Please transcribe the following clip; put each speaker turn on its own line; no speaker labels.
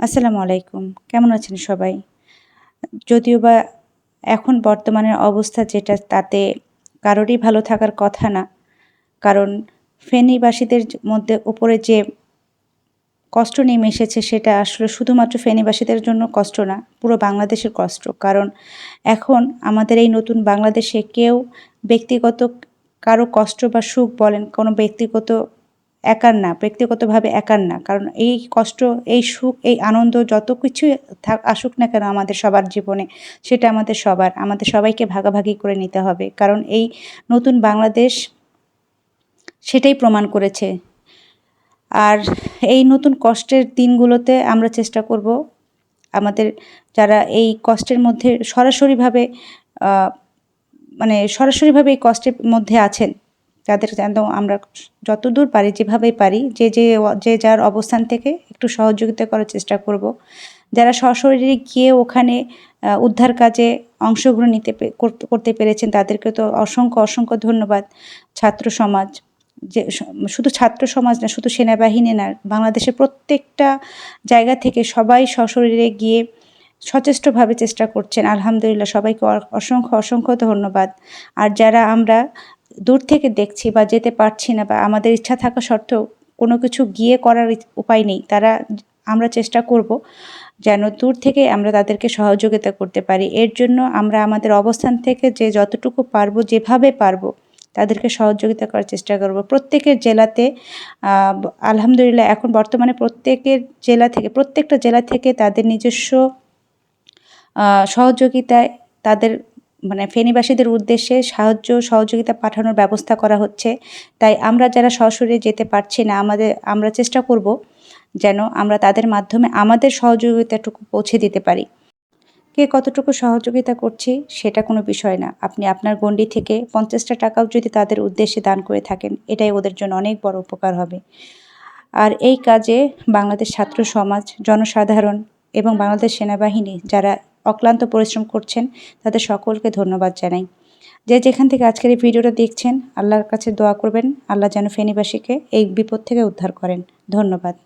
আসসালামু আলাইকুম। কেমন আছেন সবাই? যদিও বা এখন বর্তমানের অবস্থা যেটা তাতে কারোরই ভালো থাকার কথা না। কারণ ফেনীবাসীদের মধ্যে উপরে যে কষ্ট নেমে এসেছে সেটা আসলে শুধুমাত্র ফেনীবাসীদের জন্য কষ্ট না, পুরো বাংলাদেশের কষ্ট। কারণ এখন আমাদের এই নতুন বাংলাদেশে কেউ ব্যক্তিগত কারো কষ্ট বা সুখ বলেন কোনো ব্যক্তিগতভাবে একার না। কারণ এই কষ্ট, এই সুখ, এই আনন্দ যত কিছুই আসুক না কেন আমাদের সবার জীবনে, সেটা আমাদের সবাইকে ভাগাভাগি করে নিতে হবে। কারণ এই নতুন বাংলাদেশ সেটাই প্রমাণ করেছে। আর এই নতুন কষ্টের দিনগুলোতে আমরা চেষ্টা করব আমাদের যারা এই কষ্টের মধ্যে সরাসরিভাবে এই কষ্টের মধ্যে আছেন, তাদের যেন আমরা যতদূর পারি যেভাবেই পারি যে যার অবস্থান থেকে একটু সহযোগিতা করার চেষ্টা করব। যারা সশরীরে গিয়ে ওখানে উদ্ধার কাজে অংশগ্রহণ করতে পেরেছেন তাদেরকে তো অসংখ্য ধন্যবাদ। ছাত্র সমাজ, যে শুধু ছাত্র সমাজ না, শুধু সেনাবাহিনী না, বাংলাদেশের প্রত্যেকটা জায়গা থেকে সবাই সশরীরে গিয়ে সচেষ্টভাবে চেষ্টা করছেন। আলহামদুলিল্লাহ, সবাইকে অসংখ্য ধন্যবাদ। আর যারা আমরা দূর থেকে দেখছি বা যেতে পারছি না বা আমাদের ইচ্ছা থাকা সত্ত্বেও কোনো কিছু গিয়ে করার উপায় নেই, আমরা চেষ্টা করব যেন দূর থেকে আমরা তাদেরকে সহযোগিতা করতে পারি। এর জন্য আমরা আমাদের অবস্থান থেকে যে যতটুকু পারবো, যেভাবে পারবো তাদেরকে সহযোগিতা করার চেষ্টা করব। প্রত্যেকের জেলাতে আলহামদুলিল্লাহ এখন বর্তমানে প্রত্যেকটা জেলা থেকে তাদের নিজস্ব সহযোগিতায় তাদের ফেনীবাসীদের উদ্দেশ্যে সহযোগিতা পাঠানোর ব্যবস্থা করা হচ্ছে। তাই আমরা যারা সরাসরি যেতে পারছি না, আমরা চেষ্টা করব যেন আমরা তাদের মাধ্যমে আমাদের সহযোগিতাটুকু পৌঁছে দিতে পারি। কে কতটুকু সহযোগিতা করছি সেটা কোনো বিষয় না। আপনি আপনার গণ্ডি থেকে 50টা টাকাও যদি তাদের উদ্দেশ্যে দান করে থাকেন, এটাই ওদের জন্য অনেক বড় উপকার হবে। আর এই কাজে বাংলাদেশ ছাত্র সমাজ, জনসাধারণ এবং বাংলাদেশ সেনাবাহিনী যারা অক্লান্ত পরিশ্রম করছেন, তাদের সকলকে ধন্যবাদ জানাই। যে যেখান থেকে আজকের এই ভিডিওটা দেখছেন, আল্লাহর কাছে দোয়া করবেন আল্লাহ যেন ফেনীবাসীকে এই বিপদ থেকে উদ্ধার করেন। ধন্যবাদ।